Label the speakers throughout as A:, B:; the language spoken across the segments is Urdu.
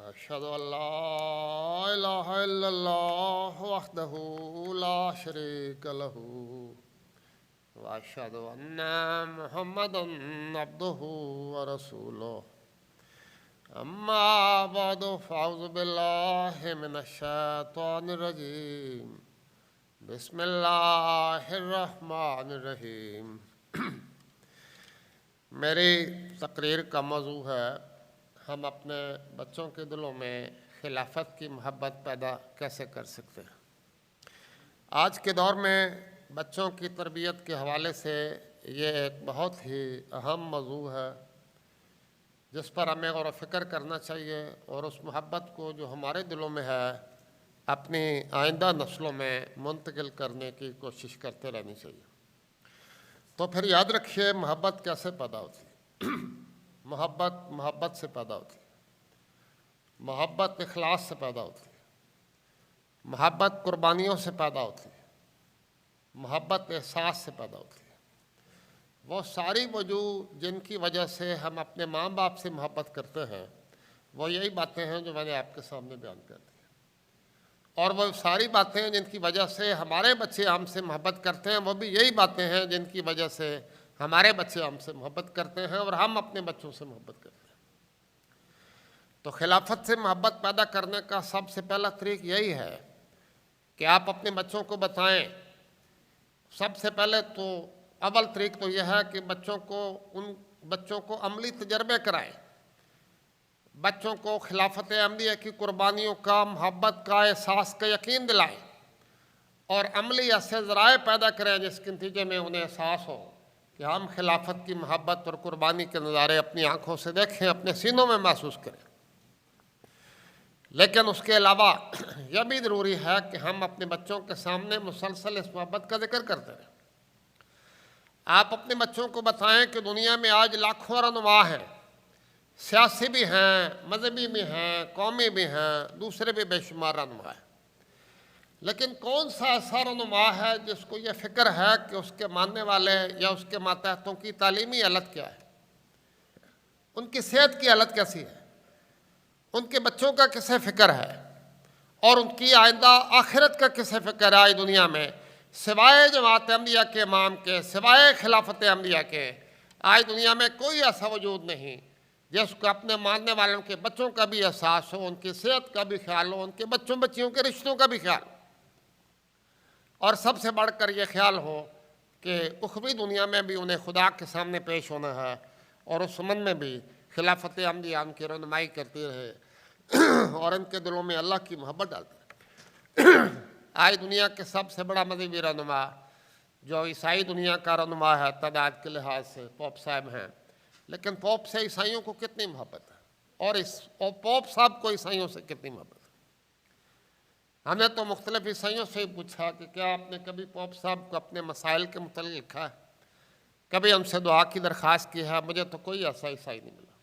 A: أشهد أن لا إله إلا الله وحده لا شريك له وأشهد أن محمدا عبده ورسوله أما بعد فأعوذ بالله من الشيطان الرجيم بسم الله الرحمن الرحیم میری تقریر کا موضوع ہے ہم اپنے بچوں کے دلوں میں خلافت کی محبت پیدا کیسے کر سکتے ہیں۔ آج کے دور میں بچوں کی تربیت کے حوالے سے یہ ایک بہت ہی اہم موضوع ہے جس پر ہمیں غور و فکر کرنا چاہیے اور اس محبت کو جو ہمارے دلوں میں ہے اپنی آئندہ نسلوں میں منتقل کرنے کی کوشش کرتے رہنی چاہیے۔ تو پھر یاد رکھیے محبت کیسے پیدا ہوتی ہے۔ محبت سے پیدا ہوتی ہے، محبت اخلاص سے پیدا ہوتی ہے، محبت قربانیوں سے پیدا ہوتی ہے، محبت احساس سے پیدا ہوتی ہے۔ وہ ساری وجوہ جن کی وجہ سے ہم اپنے ماں باپ سے محبت کرتے ہیں وہ یہی باتیں ہیں جو میں نے آپ کے سامنے بیان کر دی، اور وہ ساری باتیں جن کی وجہ سے ہمارے بچے ہم سے محبت کرتے ہیں وہ بھی یہی باتیں ہیں جن کی وجہ سے ہمارے بچے ہم سے محبت کرتے ہیں اور ہم اپنے بچوں سے محبت کرتے ہیں۔ تو خلافت سے محبت پیدا کرنے کا سب سے پہلا طریق یہی ہے کہ آپ اپنے بچوں کو بتائیں۔ سب سے پہلے تو اول طریق تو یہ ہے کہ ان بچوں کو عملی تجربے کرائیں، بچوں کو خلافت عملیہ کی قربانیوں کا، محبت کا، احساس کا یقین دلائیں اور عملی ایسے ذرائع پیدا کریں جس کے نتیجے میں انہیں احساس ہو کہ ہم خلافت کی محبت اور قربانی کے نظارے اپنی آنکھوں سے دیکھیں، اپنے سینوں میں محسوس کریں۔ لیکن اس کے علاوہ یہ بھی ضروری ہے کہ ہم اپنے بچوں کے سامنے مسلسل اس محبت کا ذکر کرتے رہیں۔ آپ اپنے بچوں کو بتائیں کہ دنیا میں آج لاکھوں رہنما ہیں، سیاسی بھی ہیں، مذہبی بھی ہیں، قومی بھی ہیں، دوسرے بھی بے شمار رہنما ہیں، لیکن کون سا ایسا رہنما ہے جس کو یہ فکر ہے کہ اس کے ماننے والے یا اس کے ماتحتوں کی تعلیمی حالت کیا ہے، ان کی صحت کی حالت کیسی ہے، ان کے بچوں کا کسے فکر ہے اور ان کی آئندہ آخرت کا کسے فکر ہے۔ آج دنیا میں سوائے جماعت احمدیہ کے امام کے، سوائے خلافت احمدیہ کے، آج دنیا میں کوئی ایسا وجود نہیں جس کو اپنے ماننے والوں کے بچوں کا بھی احساس ہو، ان کی صحت کا بھی خیال ہو، ان کے بچوں بچیوں کے رشتوں کا بھی خیال ہو، اور سب سے بڑھ کر یہ خیال ہو کہ اخروی دنیا میں بھی انہیں خدا کے سامنے پیش ہونا ہے اور اس سمن میں بھی خلافت احمدیہ ان کی رہنمائی کرتی رہے اور ان کے دلوں میں اللہ کی محبت ڈالتی رہے۔ آج دنیا کے سب سے بڑا مذہبی رہنما جو عیسائی دنیا کا رہنما ہے تعداد کے لحاظ سے پوپ صاحب ہیں، لیکن پوپ سے عیسائیوں کو کتنی محبت ہے اور پوپ صاحب کو عیسائیوں سے کتنی محبت ہے۔ ہم نے تو مختلف عیسائیوں سے ہی پوچھا کہ کیا آپ نے کبھی پوپ صاحب کو اپنے مسائل کے متعلق لکھا ہے، کبھی ان سے دعا کی درخواست کی ہے؟ مجھے تو کوئی ایسا عیسائی نہیں ملا۔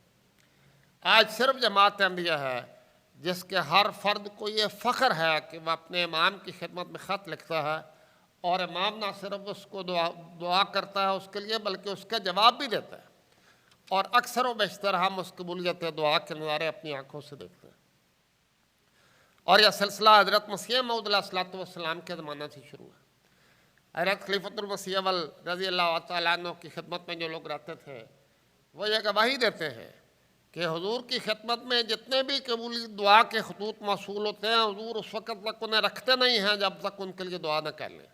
A: آج صرف جماعت احمدیہ ہے جس کے ہر فرد کو یہ فخر ہے کہ وہ اپنے امام کی خدمت میں خط لکھتا ہے اور امام نہ صرف اس کو دعا کرتا ہے اس کے لیے بلکہ اس کا جواب بھی دیتا ہے، اور اکثر و بیشتر ہم اس قبولیت دعا کے نظارے اپنی آنکھوں سے دیکھتے ہیں۔ اور یہ سلسلہ حضرت مسیح موعود علیہ السلام کے زمانہ سے شروع ہے۔ حضرت خلیفۃ المسیح اول رضی اللہ تعالیٰ عنہ کی خدمت میں جو لوگ رہتے تھے وہ یہ گواہی دیتے ہیں کہ حضور کی خدمت میں جتنے بھی قبولی دعا کے خطوط موصول ہوتے ہیں حضور اس وقت تک انہیں رکھتے نہیں ہیں جب تک ان کے لیے دعا نہ کر لیں،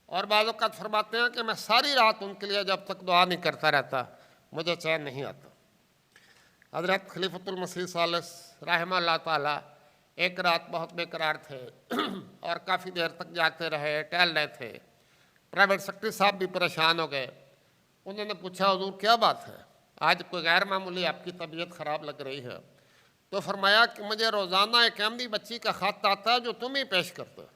A: اور بعض اوقات فرماتے ہیں کہ میں ساری رات ان کے لیے جب تک دعا نہیں کرتا رہتا مجھے چین نہیں آتا۔ حضرت خلیفۃ المسیح ثالث رحمہ اللہ تعالیٰ ایک رات بہت بے قرار تھے اور کافی دیر تک جاگتے رہے، ٹہل رہے تھے۔ پرائیویٹ سیکرٹری صاحب بھی پریشان ہو گئے۔ انہوں نے پوچھا حضور کیا بات ہے، آج کوئی غیر معمولی آپ کی طبیعت خراب لگ رہی ہے؟ تو فرمایا کہ مجھے روزانہ ایک احمدی بچی کا خط آتا ہے جو تم ہی پیش کرتے ہو،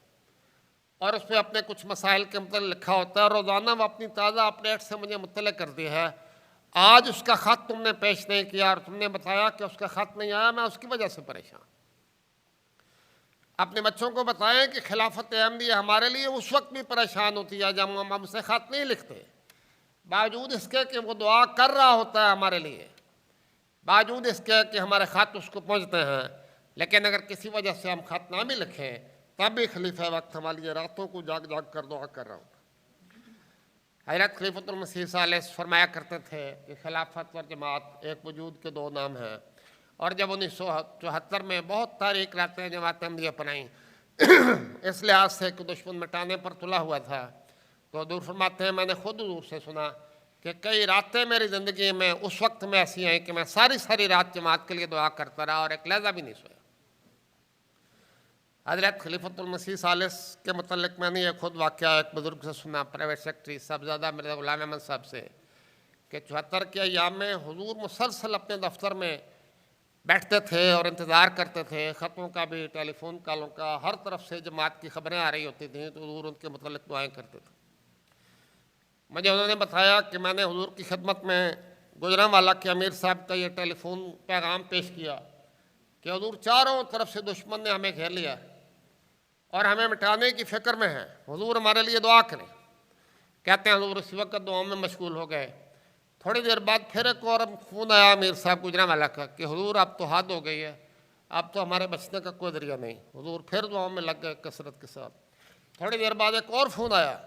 A: اور اس پہ اپنے کچھ مسائل کے متعلق لکھا ہوتا ہے، روزانہ وہ اپنی تازہ اپڈیٹ سے مجھے مطلع کرتی ہے۔ آج اس کا خط تم نے پیش نہیں کیا اور تم نے بتایا کہ اس کا خط نہیں آیا، میں اس کی وجہ سے پریشان۔ اپنے بچوں کو بتائیں کہ خلافت احمدیہ ہمارے لیے اس وقت بھی پریشان ہوتی ہے جب ہم اسے خط نہیں لکھتے، باوجود اس کے کہ وہ دعا کر رہا ہوتا ہے ہمارے لیے، باوجود اس کے کہ ہمارے خط اس کو پہنچتے ہیں، لیکن اگر کسی وجہ سے ہم خط نہ بھی لکھیں تب بھی خلیفہ وقت ہمارے لیے راتوں کو جاگ جاگ کر دعا کر رہا ہوں۔ حضرت خلیفۃ المسیح ثالث فرمایا کرتے تھے کہ خلافت اور جماعت ایک وجود کے دو نام ہیں، اور جب 1974 میں بہت تاریک راتیں جماعت احمدیہ پنائیں اس لحاظ سے کہ دشمن مٹانے پر تلا ہوا تھا، تو حضور فرماتے ہیں میں نے خود حضور سے سنا کہ کئی راتیں میری زندگی میں اس وقت میں ایسی ہیں کہ میں ساری رات جماعت کے لیے دعا کرتا رہا اور ایک لہجہ بھی نہیں سویا۔ حضرت خلیفۃ المسیح ثالث کے متعلق میں نے یہ خود واقعہ ایک بزرگ سے سنا، پرائیویٹ سیکٹری صاحبزادہ مرزا غلام احمد صاحب سے، کہ 74 کے ایام میں حضور مسلسل اپنے دفتر میں بیٹھتے تھے اور انتظار کرتے تھے، خطوں کا بھی، ٹیلی فون کالوں کا، ہر طرف سے جماعت کی خبریں آ رہی ہوتی تھیں تو حضور ان کے متعلق دعائیں کرتے تھے۔ مجھے انہوں نے بتایا کہ میں نے حضور کی خدمت میں گجرانوالہ کے امیر صاحب کا یہ ٹیلی فون پیغام پیش کیا کہ حضور چاروں طرف سے دشمن نے ہمیں گھیر لیا اور ہمیں مٹانے کی فکر میں ہے، حضور ہمارے لیے دعا کریں۔ کہتے ہیں حضور اسی وقت دعاؤں میں مشغول ہو گئے۔ تھوڑی دیر بعد پھر ایک اور فون آیا امیر صاحب گجرانوالہ کا کہ حضور اب تو حد ہو گئی ہے، اب تو ہمارے بچنے کا کوئی ذریعہ نہیں۔ حضور پھر دعاؤں میں لگ گئے کثرت کے ساتھ۔ تھوڑی دیر بعد ایک اور فون آیا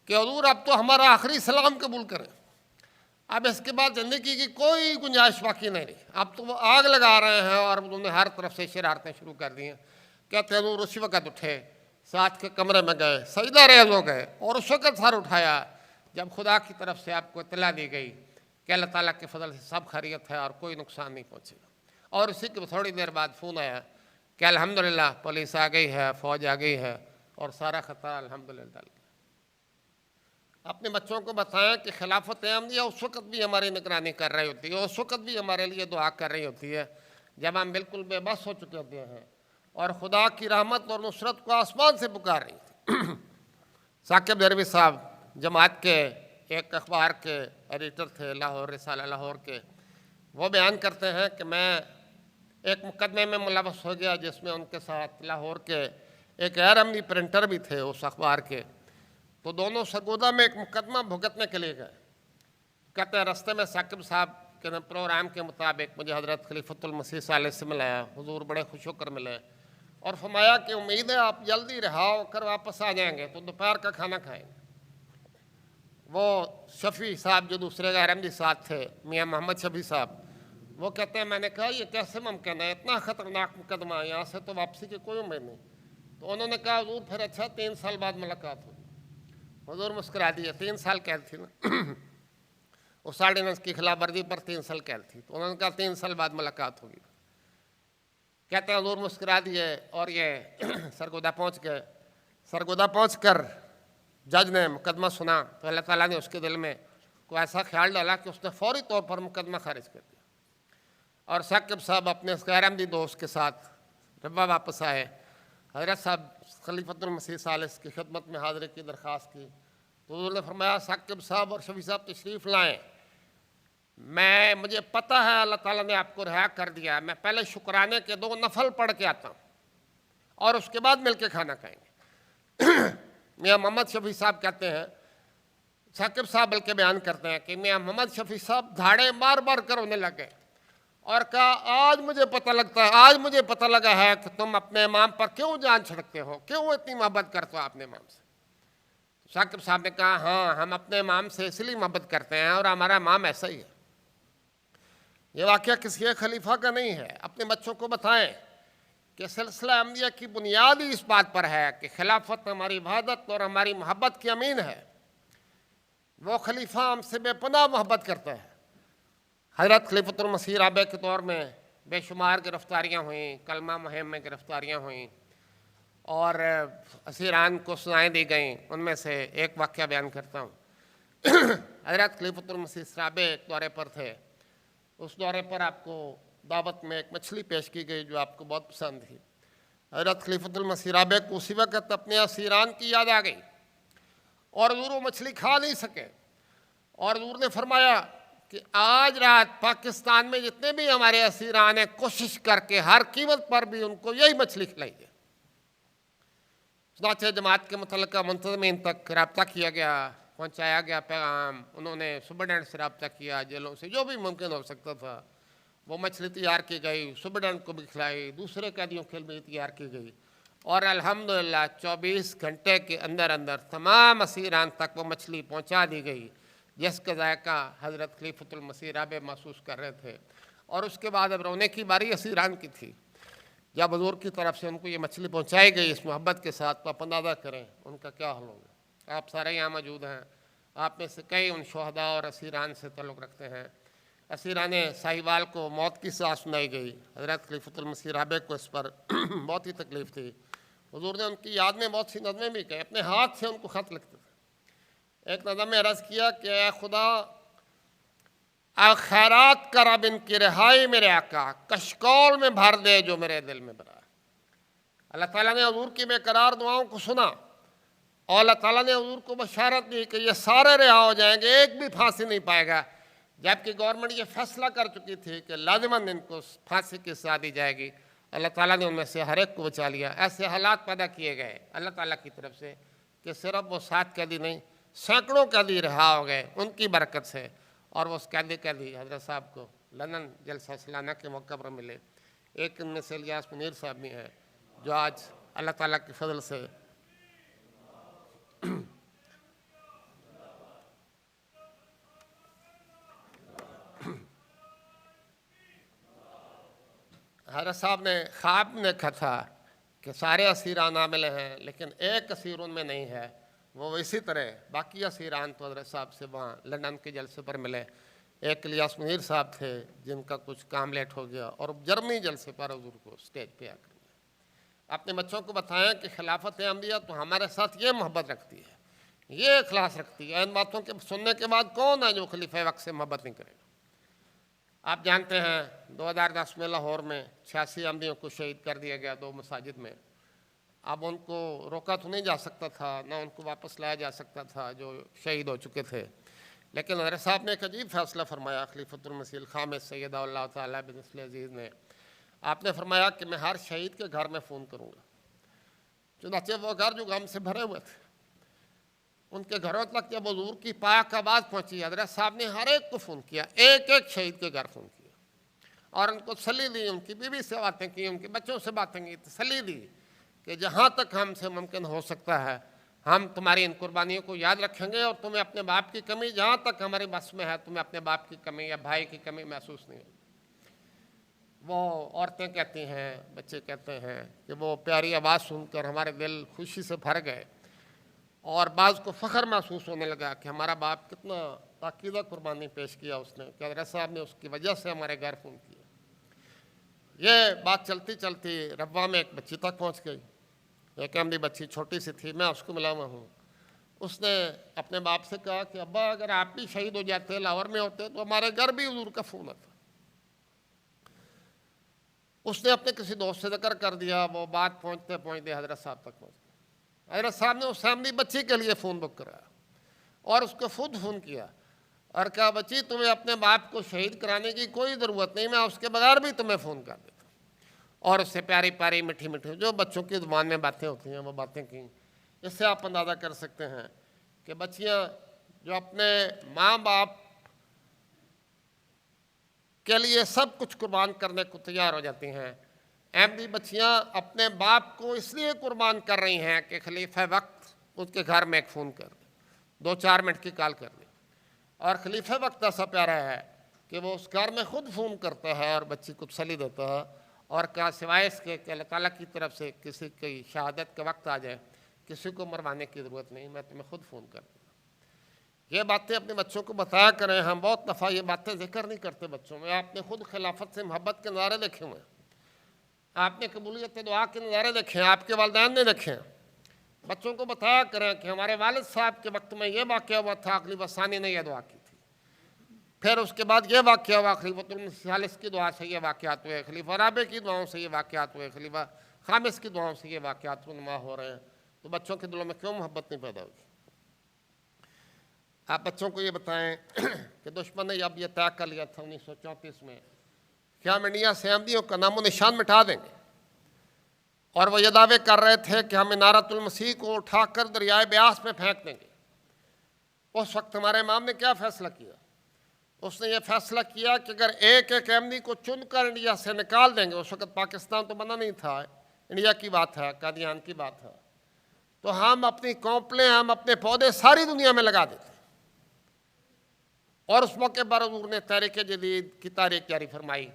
A: کہ حضور اب تو ہمارا آخری سلام قبول کریں، اب اس کے بعد زندگی کی کوئی گنجائش باقی نہیں رہی، اب تو وہ آگ لگا رہے ہیں اور انہوں نے ہر طرف سے شرارتیں شروع کر دی ہیں۔ کہتے ہیں حضور اسی وقت اٹھے، ساتھ کے کمرے میں گئے، سجدہ ریز ہو گئے اور اس وقت سر اٹھایا جب خدا کی طرف سے آپ کو اطلاع دی گئی کہ اللہ تعالیٰ کے فضل سے سب خیریت ہے اور کوئی نقصان نہیں پہنچے گا۔ اور اسی کے تھوڑی دیر بعد فون آیا کہ الحمدللہ پولیس آ گئی ہے، فوج آ گئی ہے اور سارا خطرہ الحمدللہ ڈال گیا۔ اپنے بچوں کو بتائیں کہ خلافت احمدیہ اس وقت بھی ہماری نگرانی کر رہی ہوتی ہے، اس وقت بھی ہمارے لیے دعا کر رہی ہوتی ہے جب ہم بالکل بے بس ہو چکے ہوتے ہیں اور خدا کی رحمت اور نصرت کو آسمان سے پکار رہی تھی۔ ثاقب دہلوی صاحب جماعت کے ایک اخبار کے ایڈیٹر تھے، لاہور رسالہ لاہور کے، وہ بیان کرتے ہیں کہ میں ایک مقدمے میں ملوث ہو گیا جس میں ان کے ساتھ لاہور کے ایک غیر امنی پرنٹر بھی تھے اس اخبار کے، تو دونوں سرگودا میں ایک مقدمہ بھگتنے کے لیے گئے۔ کہتے ہیں رستے میں ثاقب صاحب کے پروگرام کے مطابق مجھے حضرت خلیفۃ المسیح ثالث سے ملایا، حضور بڑے خوش ہو کر ملے اور فرمایا کہ امید ہے آپ جلدی رہا ہو کر واپس آ جائیں گے تو دوپہر کا کھانا کھائیں گے۔ وہ شفیع صاحب جو دوسرے غیر احمدی ساتھ تھے، میاں محمد شفیع صاحب، وہ کہتے ہیں میں نے کہا یہ کیسے ممکن ہے، اتنا خطرناک مقدمہ، یہاں سے تو واپسی کی کوئی امید نہیں۔ تو انہوں نے کہا حضور پھر اچھا 3 سال بعد ملاقات ہوگی۔ حضور مسکرا دیا، 3 سال قید تھی نا اس آرڈیننس کی خلاف ورزی پر 3 سال قید تھی، تو انہوں نے کہا 3 سال بعد ملاقات ہوگی۔ کہتے ہیں حضور مسکرا دیے اور یہ سرگودا پہنچ گئے۔ سرگودا پہنچ کر جج نے مقدمہ سنا تو اللہ تعالیٰ نے اس کے دل میں کوئی ایسا خیال ڈالا کہ اس نے فوری طور پر مقدمہ خارج کر دیا اور ثاقب صاحب اپنے اس غیر احمدی دوست کے ساتھ ربا واپس آئے۔ حضرت صاحب خلیفۃ المسیح ثالث کی خدمت میں حاضری کی درخواست کی تو حضور نے فرمایا ثاقب صاحب اور شفیع صاحب تشریف لائیں، مجھے پتہ ہے اللہ تعالیٰ نے آپ کو رہا کر دیا، میں پہلے شکرانے کے 2 نفل پڑھ کے آتا ہوں اور اس کے بعد مل کے کھانا کھائیں گے۔ میاں محمد شفیع صاحب کہتے ہیں، ثاقب صاحب بلکہ بیان کرتے ہیں کہ میاں محمد شفیع صاحب دھاڑے مار مار کر ہونے لگے اور کہا آج مجھے پتہ لگا ہے کہ تم اپنے امام پر کیوں جان چھڑکتے ہو، کیوں اتنی محبت کرتے ہو اپنے امام سے۔ ثاقب صاحب نے کہا ہاں ہم اپنے امام سے اس لیے محبت کرتے ہیں اور ہمارا امام ایسا ہی ہے۔ یہ واقعہ کسی ایک خلیفہ کا نہیں ہے، اپنے بچوں کو بتائیں کہ سلسلہ احمدیہ کی بنیاد ہی اس بات پر ہے کہ خلافت ہماری عبادت اور ہماری محبت کی امین ہے۔ وہ خلیفہ ہم سے بے پناہ محبت کرتا ہے۔ حضرت خلیفۃ المسیح رابع کے دور میں بے شمار گرفتاریاں ہوئیں، کلمہ مہم میں گرفتاریاں ہوئیں اور اسیران کو سزائیں دی گئیں، ان میں سے ایک واقعہ بیان کرتا ہوں۔ حضرت خلیفۃ المسیح رابع ایک دورے پر تھے، اس دورے پر آپ کو دعوت میں ایک مچھلی پیش کی گئی جو آپ کو بہت پسند تھی۔ حضرت خلیفۃ المسیح رابع کو اسی وقت اپنے اسیران کی یاد آ گئی اور حضور وہ مچھلی کھا نہیں سکے اور حضور نے فرمایا کہ آج رات پاکستان میں جتنے بھی ہمارے اسیران ہیں کوشش کر کے ہر قیمت پر بھی ان کو یہی مچھلی کھلائیے۔ چنانچہ جماعت کے متعلقہ منتظمین تک رابطہ کیا گیا، پہنچایا گیا پیغام، انہوں نے سپرڈنٹ سے رابطہ کیا، جیلوں سے جو بھی ممکن ہو سکتا تھا وہ مچھلی تیار کی گئی، سپرڈنٹ کو بھی کھلائی، دوسرے قیدیوں کے لیے تیار کی گئی، اور الحمدللہ 24 گھنٹے کے اندر اندر تمام اسیران تک وہ مچھلی پہنچا دی گئی جس کا ذائقہ حضرت خلیفۃ المسیح رابع محسوس کر رہے تھے۔ اور اس کے بعد اب رونے کی باری اسیران کی تھی، جب حضور کی طرف سے ان کو یہ مچھلی پہنچائی گئی اس محبت کے ساتھ، تو آپ اندازہ کریں ان کا کیا حال ہوگا۔ آپ سارے یہاں موجود ہیں، آپ میں سے کئی ان شہداء اور اسیران سے تعلق رکھتے ہیں۔ اسیران ساہیوال کو موت کی سزا سنائی گئی، حضرت خلیفۃ المسیح رابع کو اس پر بہت ہی تکلیف تھی۔ حضور نے ان کی یاد میں بہت سی نظمیں بھی کہیں، اپنے ہاتھ سے ان کو خط لکھتے تھے۔ ایک نظم میں عرض کیا کہ اے خدا، خیرات کر اب ان کی رہائی میرے آقا، کشکول میں بھر دے جو میرے دل میں بھرا۔ اللہ تعالیٰ نے حضور کی بے قرار دعاؤں کو سنا، اور اللہ تعالیٰ نے حضور کو بشارت دی کہ یہ سارے رہا ہو جائیں گے، ایک بھی پھانسی نہیں پائے گا، جبکہ گورنمنٹ یہ فیصلہ کر چکی تھی کہ لازماً ان کو پھانسی کی سزا دی جائے گی۔ اللہ تعالیٰ نے ان میں سے ہر ایک کو بچا لیا۔ ایسے حالات پیدا کیے گئے اللہ تعالیٰ کی طرف سے کہ صرف وہ 7 قیدی نہیں، سینکڑوں قیدی رہا ہو گئے ان کی برکت سے۔ اور وہ اس قیدی حضرت صاحب کو لندن جلسہ سالانہ کے موقع پر ملے۔ ایک ان میں سے الیاس منیر صاحب بھی ہیں جو آج اللہ تعالیٰ کے فضل سے حضرت صاحب نے خواب میں دیکھا تھا کہ سارے اسیران عامل ہیں لیکن ایک اسیر ان میں نہیں ہے۔ وہ اسی طرح باقی اسیران تو حضرت صاحب سے وہاں لندن کے جلسے پر ملے۔ ایک الیاس منیر صاحب تھے جن کا کچھ کام لیٹ ہو گیا، اور جرمنی جلسے پر حضور کو سٹیج پہ آ کر اپنے بچوں کو بتائیں کہ خلافت احمدیہ تو ہمارے ساتھ یہ محبت رکھتی ہے، یہ اخلاص رکھتی ہے۔ ان باتوں کے سننے کے بعد کون ہے جو خلیفہ وقت سے محبت نہیں کرے گا؟ آپ جانتے ہیں 2010 میں لاہور میں 86 احمدیوں کو شہید کر دیا گیا 2 مساجد میں۔ اب ان کو روکا تو نہیں جا سکتا تھا، نہ ان کو واپس لایا جا سکتا تھا جو شہید ہو چکے تھے، لیکن حضرت صاحب نے ایک عجیب فیصلہ فرمایا، خلیفۃ المسیح الخامس سیدہ اللہ تعالیٰ بن نصر عزیز نے۔ آپ نے فرمایا کہ میں ہر شہید کے گھر میں فون کروں گا۔ چنانچہ وہ گھر جو غم سے بھرے ہوئے تھے، ان کے گھروں تک جب حضور کی پاک آواز پہنچی، حضرت صاحب نے ہر ایک کو فون کیا، ایک ایک شہید کے گھر فون کیا، اور ان کو تسلی دی، ان کی بیوی سے باتیں کی، ان کے بچوں سے باتیں کی، تسلی دی کہ جہاں تک ہم سے ممکن ہو سکتا ہے ہم تمہاری ان قربانیوں کو یاد رکھیں گے، اور تمہیں اپنے باپ کی کمی جہاں تک ہمارے بس میں ہے تمہیں اپنے باپ کی کمی یا بھائی کی کمی محسوس نہیں ہوگی۔ وہ عورتیں کہتی ہیں، بچے کہتے ہیں کہ وہ پیاری آواز سن کر ہمارے دل خوشی سے بھر گئے، اور بعض کو فخر محسوس ہونے لگا کہ ہمارا باپ کتنا پاکیزہ قربانی پیش کیا اس نے، کہ حضرت صاحب نے اس کی وجہ سے ہمارے گھر فون کیا۔ یہ بات چلتی چلتی ربوہ میں ایک بچی تک پہنچ گئی، ایک احمدی بچی چھوٹی سی تھی، میں اس کو ملا ہوا ہوں۔ اس نے اپنے باپ سے کہا کہ ابا اگر آپ بھی شہید ہو جاتے، لاہور میں ہوتے، تو ہمارے گھر بھی حضور کا فون آتا۔ اس نے اپنے کسی دوست سے ذکر کر دیا، وہ بات پہنچتے پہنچتے حضرت صاحب تک پہنچ گئی۔ حضرت صاحب نے اس احمدی بچی کے لیے فون بک کرایا اور اس کو خود فون کیا اور کہا بچی تمہیں اپنے باپ کو شہید کرانے کی کوئی ضرورت نہیں، میں اس کے بغیر بھی تمہیں فون کر دیتا ہوں۔ اور اس سے پیاری پیاری میٹھی میٹھی جو بچوں کی زبان میں باتیں ہوتی ہیں وہ باتیں کیں۔ اس سے آپ اندازہ کر سکتے ہیں کہ بچیاں جو اپنے ماں باپ کے لیے سب کچھ قربان کرنے کو تیار ہو جاتی ہیں، احمدی بچیاں اپنے باپ کو اس لیے قربان کر رہی ہیں کہ خلیفہ وقت اس کے گھر میں ایک فون کر دیں، 2-4 منٹ کی کال کر دیں، اور خلیفہ وقت ایسا پیارا ہے کہ وہ اس گھر میں خود فون کرتا ہے اور بچی کو تسلی دیتا ہے، اور کیا سوائے اس کے کہ اللہ تعالیٰ کی طرف سے کسی کی شہادت کا وقت آ جائے کسی کو مروانے کی ضرورت نہیں، میں تمہیں خود فون کر دوں۔ یہ باتیں اپنے بچوں کو بتایا کریں۔ ہم بہت دفعہ یہ باتیں ذکر نہیں کرتے بچوں میں۔ آپ نے خود خلافت سے محبت کے نظارے دیکھے ہوئے ہیں، آپ نے قبولیت دعا کے نظارے دیکھے ہیں، آپ کے والدین نے دیکھے ہیں۔ بچوں کو بتایا کریں کہ ہمارے والد صاحب کے وقت میں یہ واقعہ ہوا تھا، خلیفہ ثانی نے یہ دعا کی تھی، پھر اس کے بعد یہ واقعہ ہوا، خلیفۃ الثالث کی دعا سے یہ واقعات ہوئے، خلیفہ رابع کی دعاؤں سے یہ واقعات ہوئے، خلیفہ خامس کی دعاؤں سے یہ واقعات رونما ہو رہے ہیں۔ تو بچوں کے دلوں میں کیوں محبت نہیں پیدا ہوگی؟ آپ بچوں کو یہ بتائیں کہ دشمن نے اب یہ طے کر لیا تھا 1934 میں کہ ہم انڈیا سے احمدیوں کا نام و نشان مٹا دیں گے، اور وہ یہ دعوے کر رہے تھے کہ ہم منارۃ المسیح کو اٹھا کر دریائے بیاس میں پھینک دیں گے۔ اس وقت ہمارے امام نے کیا فیصلہ کیا؟ اس نے یہ فیصلہ کیا کہ اگر ایک ایک احمدی کو چن کر انڈیا سے نکال دیں گے، اس وقت پاکستان تو بنا نہیں تھا، انڈیا کی بات ہے، قادیان کی بات ہے، تو ہم اپنی کونپلیں، ہم اپنے پودے ساری دنیا میں لگا دیتے ہیں۔ اور اس موقع پر حضور نے تحریک جدید کی تاریخ جاری فرمائی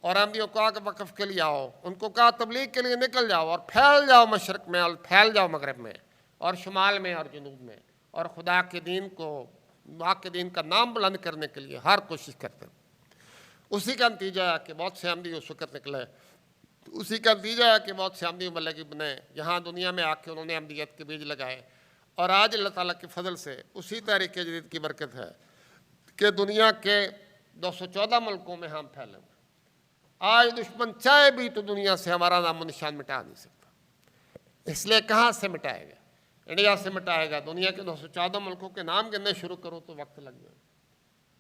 A: اور احمدیوں کو کہا کہ وقف کے لیے آؤ، ان کو کہا تبلیغ کے لیے نکل جاؤ اور پھیل جاؤ مشرق میں اور پھیل جاؤ مغرب میں اور شمال میں اور جنوب میں، اور خدا کے دین کو، خدا کے دین کا نام بلند کرنے کے لیے ہر کوشش کرتے ہیں۔ اسی کا نتیجہ ہے کہ بہت سے احمدی اس وقت نکلے، اسی کا نتیجہ ہے کہ بہت سے احمدی مبلغی بنے، یہاں دنیا میں آ کے انہوں نے احمدیت کے بیج لگائے، اور آج اللہ تعالیٰ کے فضل سے اسی تحریک جدید کی برکت ہے کہ دنیا کے 214 ملکوں میں ہم پھیلے ہوئے۔ آج دشمن چاہے بھی تو دنیا سے ہمارا نام و نشان مٹا نہیں سکتا، اس لیے کہاں سے مٹائے گا؟ انڈیا سے مٹائے گا؟ دنیا کے 214 ملکوں کے نام گننے شروع کرو تو وقت لگ جائے،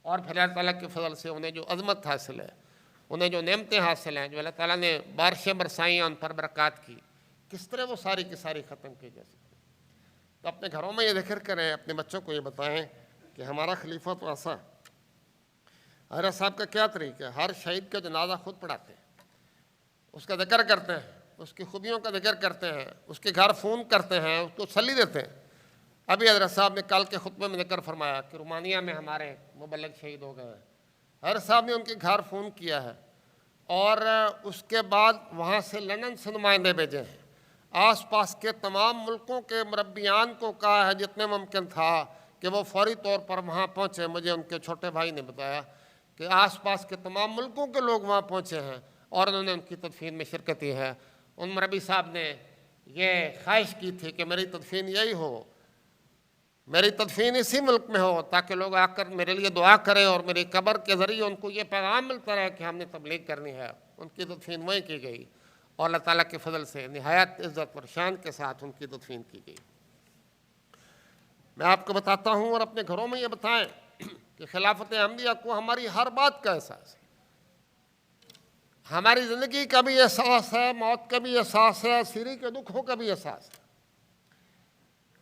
A: اور پھر اللہ تعالیٰ کے فضل سے انہیں جو عظمت حاصل ہے، انہیں جو نعمتیں حاصل ہیں، جو اللہ تعالیٰ نے بارشیں برسائیں، ان پر برکات کی، کس طرح وہ ساری کی ساری ختم کی جا سکتی؟ تو اپنے گھروں میں یہ ذکر کریں، اپنے بچوں کو یہ بتائیں کہ ہمارا خلیفہ تو ایسا ہے۔ حضرت صاحب کا کیا طریقہ ہے؟ ہر شہید کا جنازہ خود پڑھاتے ہیں، اس کا ذکر کرتے ہیں، اس کی خوبیوں کا ذکر کرتے ہیں، اس کے گھر فون کرتے ہیں، اس کو تسلی دیتے ہیں۔ ابھی حضرت صاحب نے کل کے خطبے میں ذکر فرمایا کہ رومانیہ میں ہمارے مبلغ شہید ہو گئے ہیں، حضرت صاحب نے ان کے گھر فون کیا ہے، اور اس کے بعد وہاں سے لندن سے نمائندے بھیجے ہیں، آس پاس کے تمام ملکوں کے مربیان کو کہا ہے جتنے ممکن تھا کہ وہ فوری طور پر وہاں پہنچے۔ مجھے ان کے چھوٹے بھائی نے بتایا کہ آس پاس کے تمام ملکوں کے لوگ وہاں پہنچے ہیں اور انہوں نے ان کی تدفین میں شرکت کی ہے۔ ان مربی صاحب نے یہ خواہش کی تھی کہ میری تدفین یہی ہو، میری تدفین اسی ملک میں ہو، تاکہ لوگ آ کر میرے لیے دعا کریں اور میری قبر کے ذریعے ان کو یہ پیغام ملتا رہے کہ ہم نے تبلیغ کرنی ہے۔ ان کی تدفین وہیں کی گئی، اور اللہ تعالیٰ کے فضل سے نہایت عزت اور شان کے ساتھ ان کی تدفین کی گئی۔ میں آپ کو بتاتا ہوں، اور اپنے گھروں میں یہ بتائیں کہ خلافت احمدیہ کو ہماری ہر بات کا احساس ہے، ہماری زندگی کا بھی احساس ہے، موت کا بھی احساس ہے، سیری کے دکھوں کا بھی احساس ہے۔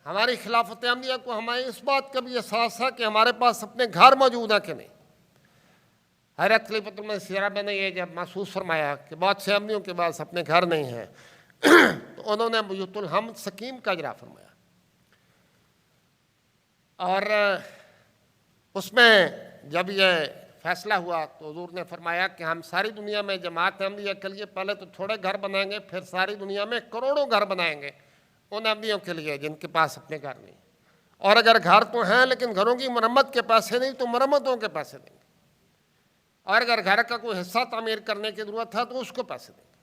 A: ہماری خلافت احمدیہ کو ہماری اس بات کا بھی احساس ہے کہ ہمارے پاس اپنے گھر موجود ہے کہ نہیں۔ حضرت خلیفۃ المسیح سیرہ میں نے یہ جب محسوس فرمایا کہ بہت سے احمدیوں کے پاس اپنے گھر نہیں ہیں تو انہوں نے بیت الحمد سکیم کا اجرا فرمایا، اور اس میں جب یہ فیصلہ ہوا تو حضور نے فرمایا کہ ہم ساری دنیا میں جماعت احمدیہ کے لیے پہلے تو تھوڑے گھر بنائیں گے، پھر ساری دنیا میں کروڑوں گھر بنائیں گے ان احمدیوں کے لیے جن کے پاس اپنے گھر نہیں، اور اگر گھر تو ہیں لیکن گھروں کی مرمت کے پیسے نہیں تو مرمتوں کے پیسے دیں گے، اور اگر گھر کا کوئی حصہ تعمیر کرنے کی ضرورت ہے تو اس کو پیسے دیں گے۔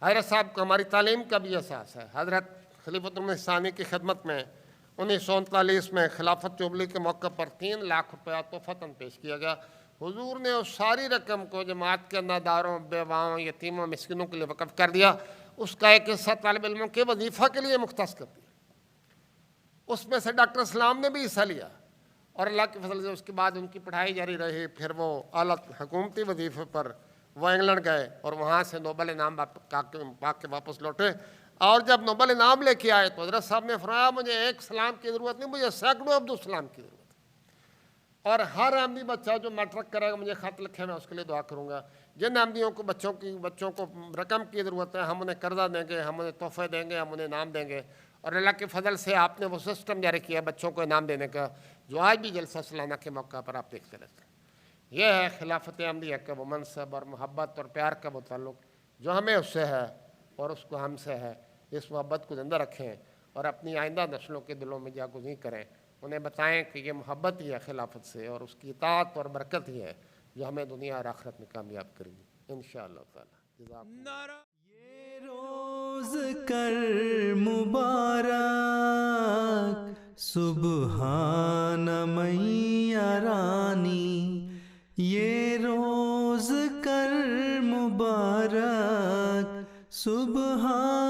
A: حضرت صاحب کو ہماری تعلیم کا بھی احساس ہے۔ حضرت خلیفۃ المسیح ثانی کی خدمت میں 1939 میں خلافت جوبلی کے موقع پر 3 لاکھ روپیہ تحفتاً پیش کیا گیا۔ حضور نے اس ساری رقم کو جماعت کے ناداروں، بیواؤں، یتیموں، مسکینوں کے لیے وقف کر دیا۔ اس کا ایک حصہ طالب علموں کے وظیفہ کے لیے مختص کر دیا۔ اس میں سے ڈاکٹر اسلام نے بھی حصہ لیا، اور اللہ کے فضل سے اس کے بعد ان کی پڑھائی جاری رہی۔ پھر وہ اعلیٰ حکومتی وظیفے پر وہ انگلینڈ گئے اور وہاں سے نوبل انعام پا کے واپس لوٹے، اور جب نوبل انعام لے کے آئے تو حضرت صاحب نے فرمایا مجھے ایک سلام کی ضرورت نہیں، مجھے سینکڑوں عبدالسلام کی ضرورت ہے، اور ہر احمدی بچہ جو میٹرک کرے گا مجھے خط لکھے، میں اس کے لیے دعا کروں گا۔ جن احمدیوں کو بچوں کو رقم کی ضرورت ہے، ہم انہیں قرضہ دیں گے، ہم انہیں تحفے دیں گے، ہم انہیں انعام دیں گے، اور اللہ کے فضل سے آپ نے وہ سسٹم جاری کیا بچوں کو انعام دینے کا، جو آج بھی جلسہ سالانہ کے موقع پر آپ دیکھتے رہتے ہیں۔ یہ ہے خلافت احمدیہ کا وہ منصب اور محبت اور پیار کا وہ تعلق جو ہمیں اس سے ہے اور اس کو ہم سے ہے۔ اس محبت کو زندہ رکھیں اور اپنی آئندہ نسلوں کے دلوں میں جاگزیں کریں، انہیں بتائیں کہ یہ محبت ہی ہے خلافت سے، اور اس کی اطاعت اور برکت ہی ہے جو ہمیں دنیا اور آخرت میں کامیاب کرے گی انشاءاللہ تعالی۔
B: یہ روز کر مبارک سبحان میاں رانی، یہ روز کر مبارک سبحان